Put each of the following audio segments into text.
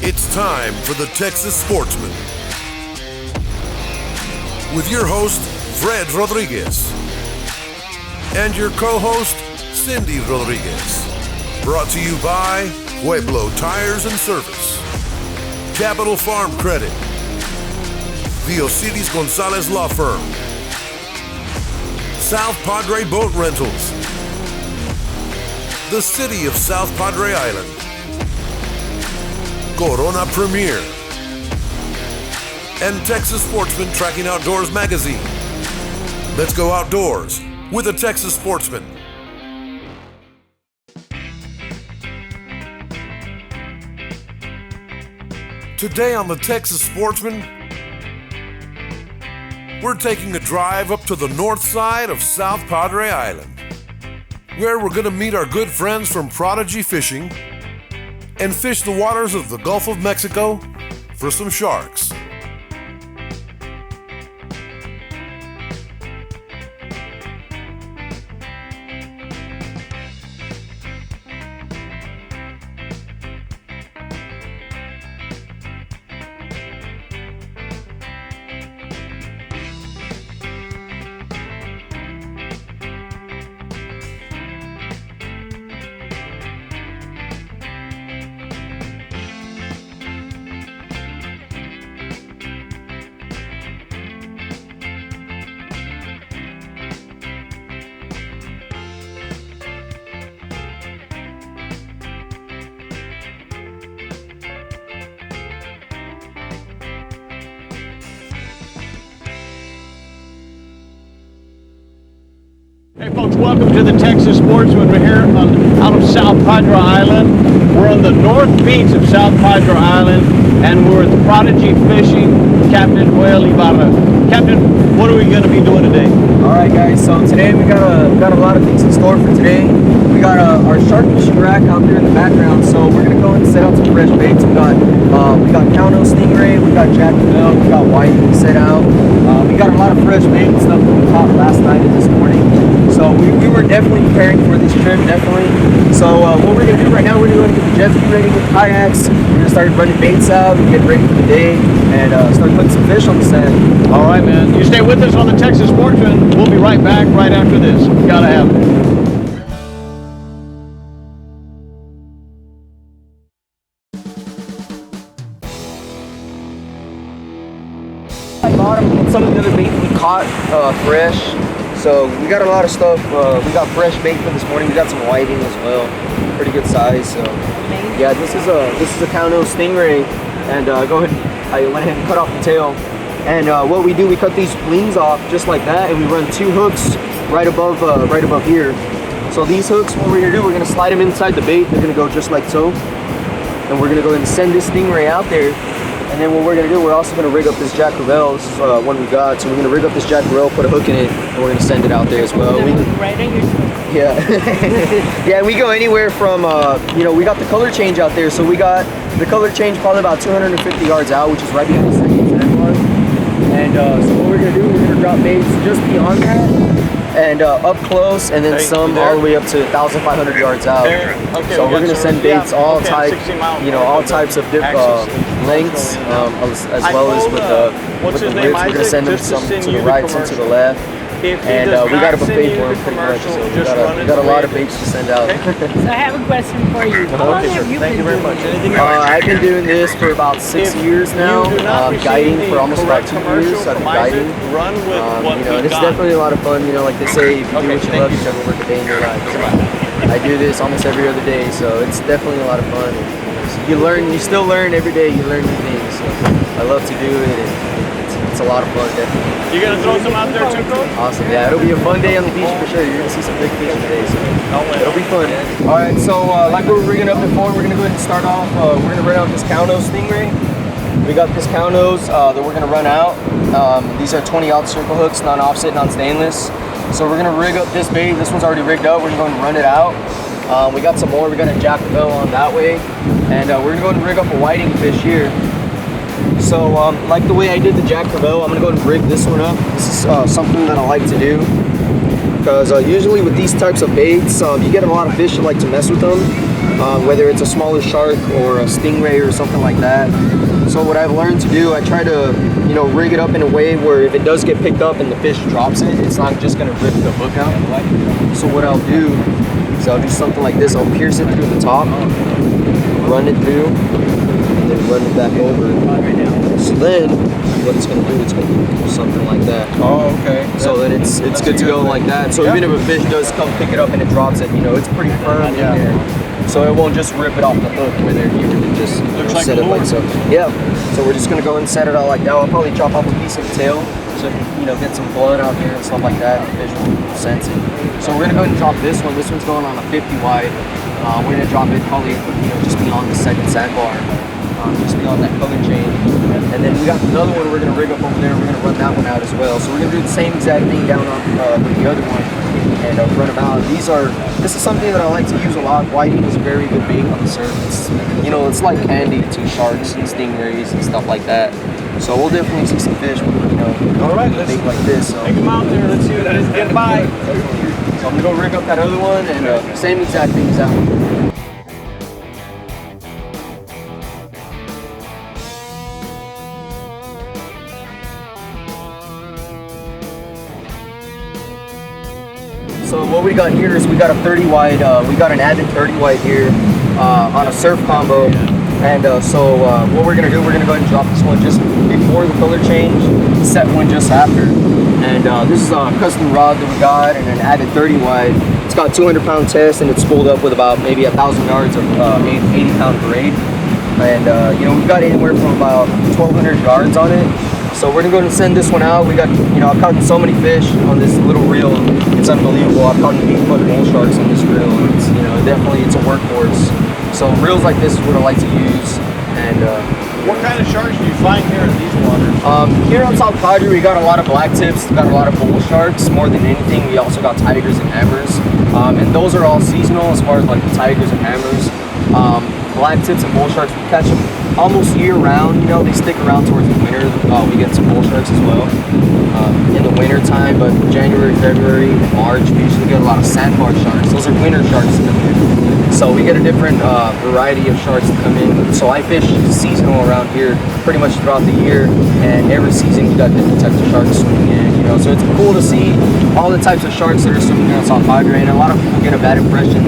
It's time for the Texas Sportsman with your host, Fred Rodriguez, and your co-host, Cindy Rodriguez. Brought to you by Pueblo Tires and Service, Capital Farm Credit, the Osiris Gonzalez Law Firm, South Padre Boat Rentals, the City of South Padre Island, Corona Premier, and Texas Sportsman Tracking Outdoors Magazine. Let's go outdoors with a Texas Sportsman. Today on the Texas Sportsman, we're taking a drive up to the north side of South Padre Island, where we're going to meet our good friends from Prodigy Fishing and fish the waters of the Gulf of Mexico for some sharks. Hey folks, welcome to the Texas Sportsman. We're here out of South Padre Island. We're on the north beach of South Padre Island, and we're at Prodigy Fishing, Captain Joel Ibarra. Captain, what are we going to be doing today? Alright guys, so today we got a lot of things in store for today. We got our shark fishing rack out there in the background, so we're going to go and set out some fresh baits. We got Cowno Stingray, we got Jack Bell, we got whiting set out. We got a lot of fresh bait and stuff that we caught last night and this morning. So we were definitely preparing for this trip, definitely. So what we're going to do right now, we're going to get the jet ski ready with kayaks. We're going to start running baits out and get ready for the day and start putting some fish on the sand. All right, man. You stay with us on the Texas Sportsman. We'll be right back right after this. Gotta have it. Bottom, some of the other bait we caught fresh. So we got a lot of stuff. We got fresh bait for this morning. We got some whiting as well, pretty good size. So yeah, this is a Cowno Stingray, and go ahead. I went ahead and cut off the tail. And what we do, we cut these wings off just like that, and we run two hooks right above here. So these hooks, what we're gonna do, we're gonna slide them inside the bait. They're gonna go just like so, and we're gonna go ahead and send this stingray out there. And then what we're gonna do, we're also gonna rig up this Jack Crevalle. This is one we got. So we're gonna rig up this Jack Crevalle, put a hook in it, and we're gonna send it out there as well. Yeah, yeah. We go anywhere from we got the color change out there. So we got the color change probably about 250 yards out, which is right behind the second mark. And so what we're gonna do, we're gonna drop baits just beyond that. And up close, and then some all the way up to 1,500 yards out. Okay, so we're gonna send baits all types, all types of different lengths, as well as with the grids. We're gonna send them some to the right, some to the left, and we got a buffet for them pretty much. So we got a lot of baits to send out. So I have a question for you. How long have you been doing this? I've been doing this for about 6 years now. Guiding for almost about 2 years. I've been guiding. And it's definitely a lot of fun. Like they say, if you do what you love, you never work a day in your life. So I do this almost every other day, so it's definitely a lot of fun. You still learn every day. You learn new things. So I love to do it, and it's a lot of fun, definitely. You gonna throw some out there too, Coach? Awesome, yeah. It'll be a fun day on the beach for sure. You're gonna see some big fish today, so it'll be fun. All right, so like we were rigging up before, we're gonna go ahead and start off. We're gonna run out this Cowno Stingray. We got this Cownos that we're gonna run out. These are 20-aught circle hooks, non-offset, non-stainless. So we're gonna rig up this bait. This one's already rigged up. We're gonna go and run it out. We got some more. We got a Jack Bell on that way, and we're gonna go and rig up a whiting fish here. So like the way I did the Jack Crevalle, I'm gonna go and rig this one up. This is something that I like to do because usually with these types of baits, you get a lot of fish that like to mess with them. whether it's a smaller shark or a stingray or something like that. So what I've learned to do, I try to, you know, rig it up in a way where if it does get picked up and the fish drops it, it's not just gonna rip the hook out. So what I'll do is I'll do something like this. I'll pierce it through the top, run it through, and then run it back over. So then what it's gonna do, it's gonna do something like that. Oh, okay. So that it's good to go like that. So even if a fish does come pick it up and it drops it, you know, it's pretty firm in there. So it won't just rip it off the hook when they're here. It just like set it like so. Yeah. So we're just gonna go and set it out like that. I'll probably chop off a piece of the tail so you know, get some blood out there and stuff like that. The fish will sense it. So we're gonna go ahead and drop this one. This one's going on a 50 wide. We're gonna drop it probably, you know, just beyond the second sandbar, just beyond that color chain. And then we got another one we're gonna rig up over there. We're gonna run that one out as well. So we're gonna do the same exact thing down on with the other one and run them out. This is something that I like to use a lot. Whiting is a very good bait on the surface. You know, it's like candy to sharks and stingrays and stuff like that. So we'll definitely see some fish with, you know, all right, let's bait like this. So. take them out there. Let's see what that is. Get by. So I'm gonna go rig up that other one and same exact thing as that one. So what we got here is we got a 30 wide, we got an added 30 wide here on a surf combo. And so what we're gonna do, we're gonna go ahead and drop this one just before the color change, set one just after. And this is a custom rod that we got and an added 30 wide. It's got 200-pound test and it's spooled up with about maybe 1,000 yards of 80-pound braid. And you know, we've got anywhere from about 1,200 yards on it. So we're gonna go ahead and send this one out. We got, you know, I've caught so many fish on this little reel. It's unbelievable. I've caught 8-foot bull sharks on this reel. And it's, you know, definitely it's a workhorse. So reels like this is what I like to use. And what kind of sharks do you find here in these waters? Here on South Padre, we got a lot of black tips. We got a lot of bull sharks. More than anything, we also got tigers and hammers. And those are all seasonal as far as like the tigers and hammers. Black tips and bull sharks, we catch them almost year round. You know, they stick around towards the winter. We get some bull sharks as well in the winter time, but January, February, March, we usually get a lot of sandbar sharks. Those are winter sharks that come in. So we get a different variety of sharks that come in. So I fish seasonal around here pretty much throughout the year, and every season we got different types of sharks swimming in. You know, so it's cool to see all the types of sharks that are swimming here on South Padre. And a lot of people get a bad impression,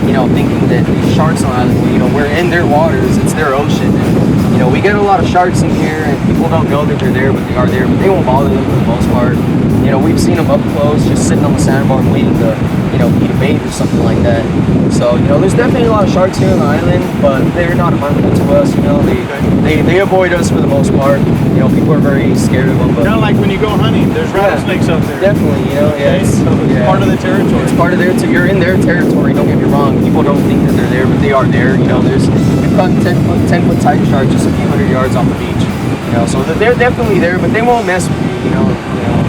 you know, thinking that these sharks on island, you know, we're in their waters, it's their ocean. And, you know, we get a lot of sharks in here, and people don't know that they're there, but they are there. But they won't bother them for the most part. You know, we've seen them up close, just sitting on the sandbar waiting to, you know, eat a bait or something like that. So, you know, there's definitely a lot of sharks here on the island, but they're not harmful to us. You know, they avoid us for the most part. You know, people are very scared of them. But kind of like when you go hunting, there's rattlesnakes up there. Definitely, you know, yeah. It's part of the territory. It's part of their. You're in their territory. Don't get me wrong. People don't think that they're there, but they are there. You know, we've caught 10-foot tiger shark just a few hundred yards off the beach. You know, so they're definitely there, but they won't mess with you. You know,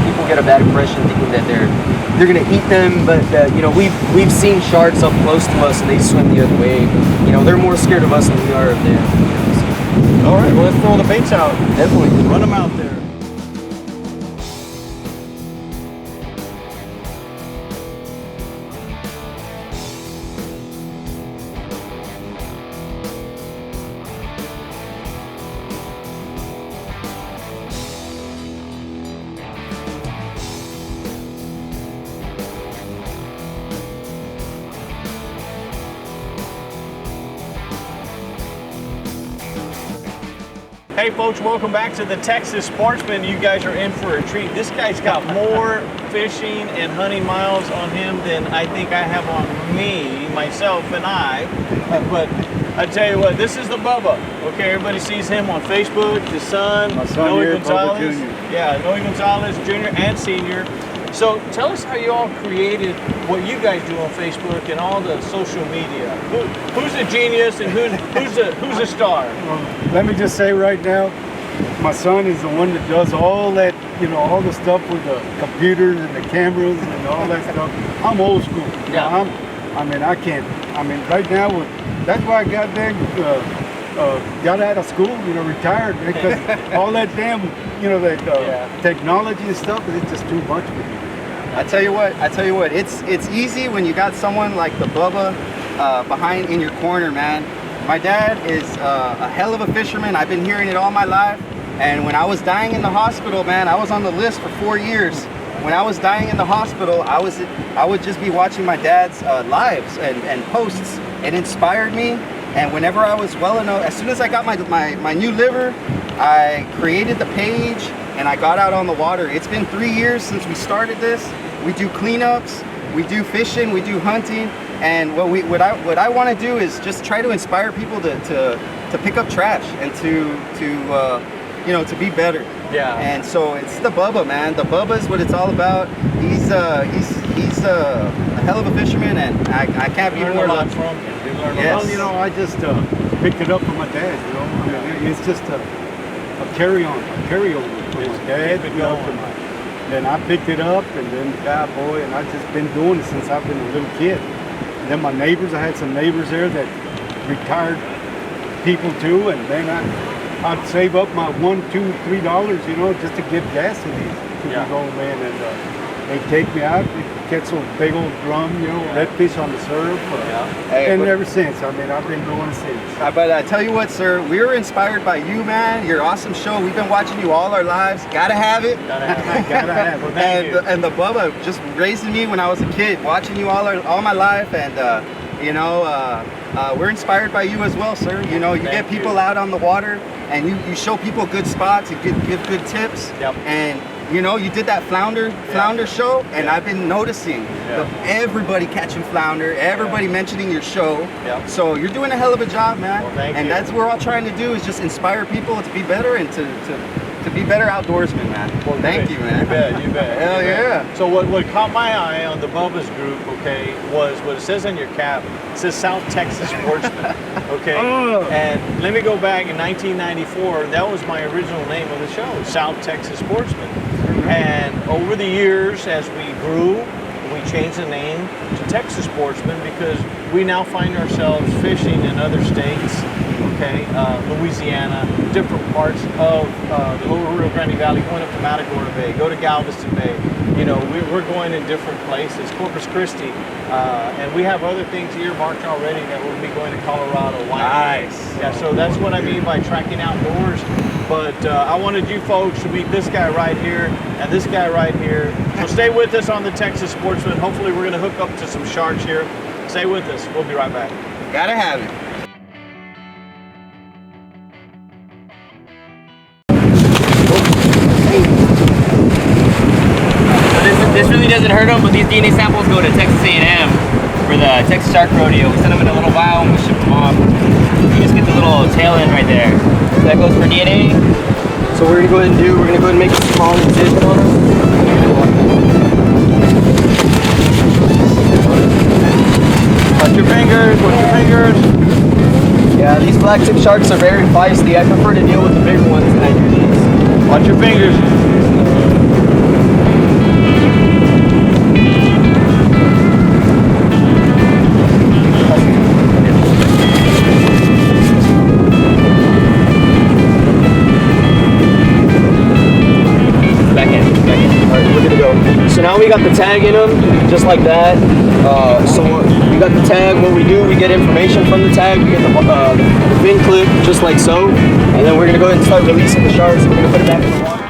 people get a bad impression thinking that they're gonna eat them, but you know, we've seen sharks up close to us and they swim the other way. You know, they're more scared of us than we are of them. You know, so. All right, well, let's throw the baits out. Definitely run them out there. Hey folks, welcome back to the Texas Sportsman. You guys are in for a treat. This guy's got more fishing and hunting miles on him than I think I have on me, myself and I. But I tell you what, this is the Bubba. Okay, everybody sees him on Facebook, his son, Noe Gonzalez. Yeah, Noe Gonzalez, Jr. and Senior. So tell us how you all created what you guys do on Facebook and all the social media. Who's a genius and who's a star? Well, let me just say right now, my son is the one that does all that, you know, all the stuff with the computers and the cameras and all that stuff. I'm old school. Yeah. I mean, right now, that's why I got got out of school, you know, retired, because all that damn, you know, that technology and stuff, it's just too much for me. I tell you what, it's easy when you got someone like the Bubba behind in your corner, man. My dad is a hell of a fisherman. I've been hearing it all my life. And when I was dying in the hospital, man, I was on the list for 4 years. When I was dying in the hospital, I would just be watching my dad's lives and posts. It inspired me. And whenever I was well enough, as soon as I got my new liver, I created the page and I got out on the water. It's been 3 years since we started this. We do cleanups, we do fishing, we do hunting, and what I want to do is just try to inspire people to pick up trash and to be better. Yeah. And so it's the Bubba, man. The Bubba is what it's all about. He's a hell of a fisherman, and I can't be more lucky. Yes. Well, I just picked it up from my dad, I mean, it's just a carryover from my dad, then I picked it up, and then the cowboy, and I've just been doing it since I've been a little kid. And then my neighbors, I had some neighbors there that retired people too, and then I'd save up my $1, $2, $3, just to give gas to these old men, and they take me out, catch some big old drum, redfish on the surf, and ever since, I mean, I've been going since. But I tell you what, sir, we were inspired by you, man. Your awesome show. We've been watching you all our lives. Gotta have it. Gotta have it. Gotta have it. And the Bubba just raising me when I was a kid, watching you all my life, and we're inspired by you as well, sir. You get people out on the water, and you show people good spots, you give good tips, and you did that flounder show, and I've been noticing everybody catching flounder, everybody mentioning your show. So you're doing a hell of a job, man. Well, thank you. That's what we're all trying to do, is just inspire people to be better and to be better outdoorsmen, man. Well, thank you, man. You bet. Hell yeah. So what caught my eye on the Bubba's group, was what it says on your cap. It says South Texas Sportsman, And let me go back in 1994. That was my original name of the show, South Texas Sportsman. And over the years, as we grew, we changed the name to Texas Sportsman because we now find ourselves fishing in other states, Louisiana, different parts of the lower Rio Grande Valley, going up to Matagorda Bay, go to Galveston Bay. We're going in different places, Corpus Christi, and we have other things earmarked already that we'll be going to Colorado, Wyoming. Nice. Yeah, so that's what I mean by tracking outdoors. But I wanted you folks to meet this guy right here and this guy right here. So stay with us on the Texas Sportsman. Hopefully we're going to hook up to some sharks here. Stay with us. We'll be right back. Gotta have it. This really doesn't hurt them, but these DNA samples go to Texas A&M for the Texas Shark Rodeo. We send them in a little vial and we ship them off. You just get the little tail end right there. So that goes for DNA. So we're gonna go ahead and make a small incision on them. Watch your fingers. Yeah, these black tip sharks are very feisty. I prefer to deal with the bigger ones than I do these. Watch your fingers. So now we got the tag in them, just like that. So we got the tag. What we do, we get information from the tag. We get the fin clip, just like so. And then we're gonna go ahead and start releasing the sharks. We're gonna put it back in the water.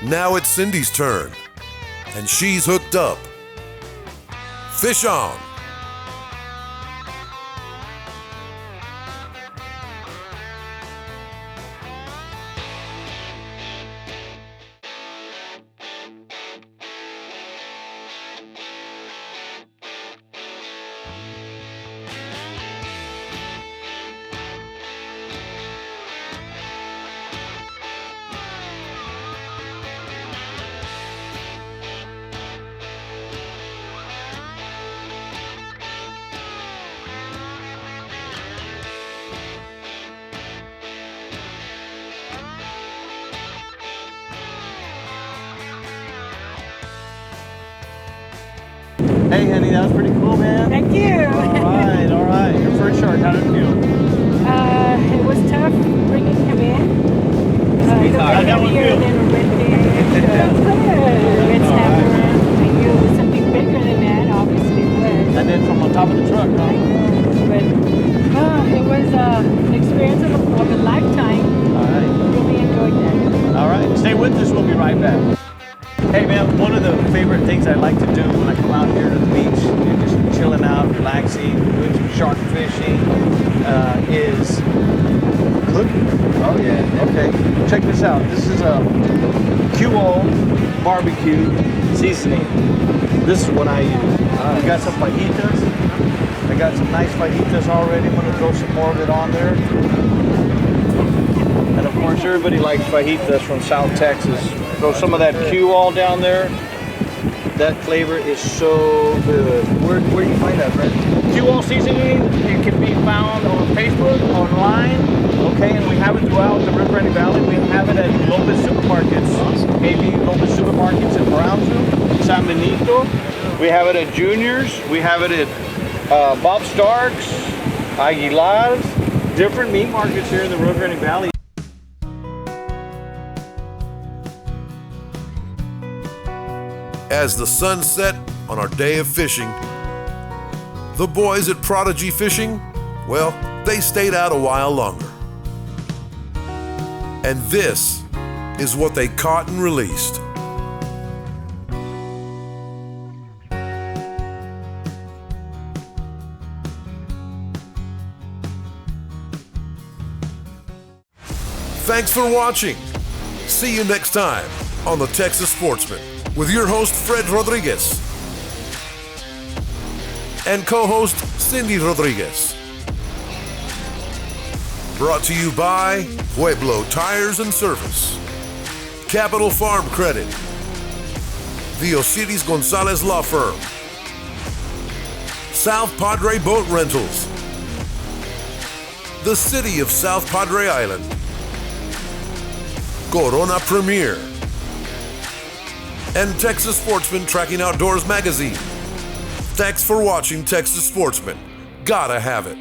Now it's Cindy's turn, and she's hooked up. Fish on. Hey, honey, that was pretty cool, man. Thank you. All right. Your first shark, how did it feel? it was tough bringing him in. It was That was heavier good. than a red snapper. I knew it was something bigger than that, obviously it was. And then from on top of the truck, I huh? know, but it was an experience of a lifetime. All right. Really enjoyed that. All right. Stay with us. We'll be right back. Hey, man, one of the favorite things I like to do when I come out here to the beach and just chilling out, relaxing, doing some shark fishing, is cooking. Oh yeah. Okay, check this out. This is a QO barbecue seasoning. This is what I use. We got some fajitas. I got some nice fajitas already. I'm gonna throw some more of it on there. And of course, everybody likes fajitas from South Texas. Throw some of that QO down there. That flavor is so good. Where do you find that, Brent? QO seasoning, it can be found on Facebook, online, okay, and we have it throughout the Rio Grande Valley. We have it at Lopez Supermarkets, maybe Lopez Supermarkets in Brownsville, San Benito. We have it at Junior's. We have it at Bob Stark's, Aguilar's, different meat markets here in the Rio Grande Valley. As the sun set on our day of fishing, the boys at Prodigy Fishing, well, they stayed out a while longer. And this is what they caught and released. Thanks for watching. See you next time on the Texas Sportsman with your host Fred Rodriguez and co-host Cindy Rodriguez. Brought to you by Pueblo Tires and Service, Capital Farm Credit, the Osiris Gonzalez Law Firm, South Padre Boat Rentals, the City of South Padre Island, Corona Premier, and Texas Sportsman Tracking Outdoors Magazine. Thanks for watching Texas Sportsman. Gotta have it.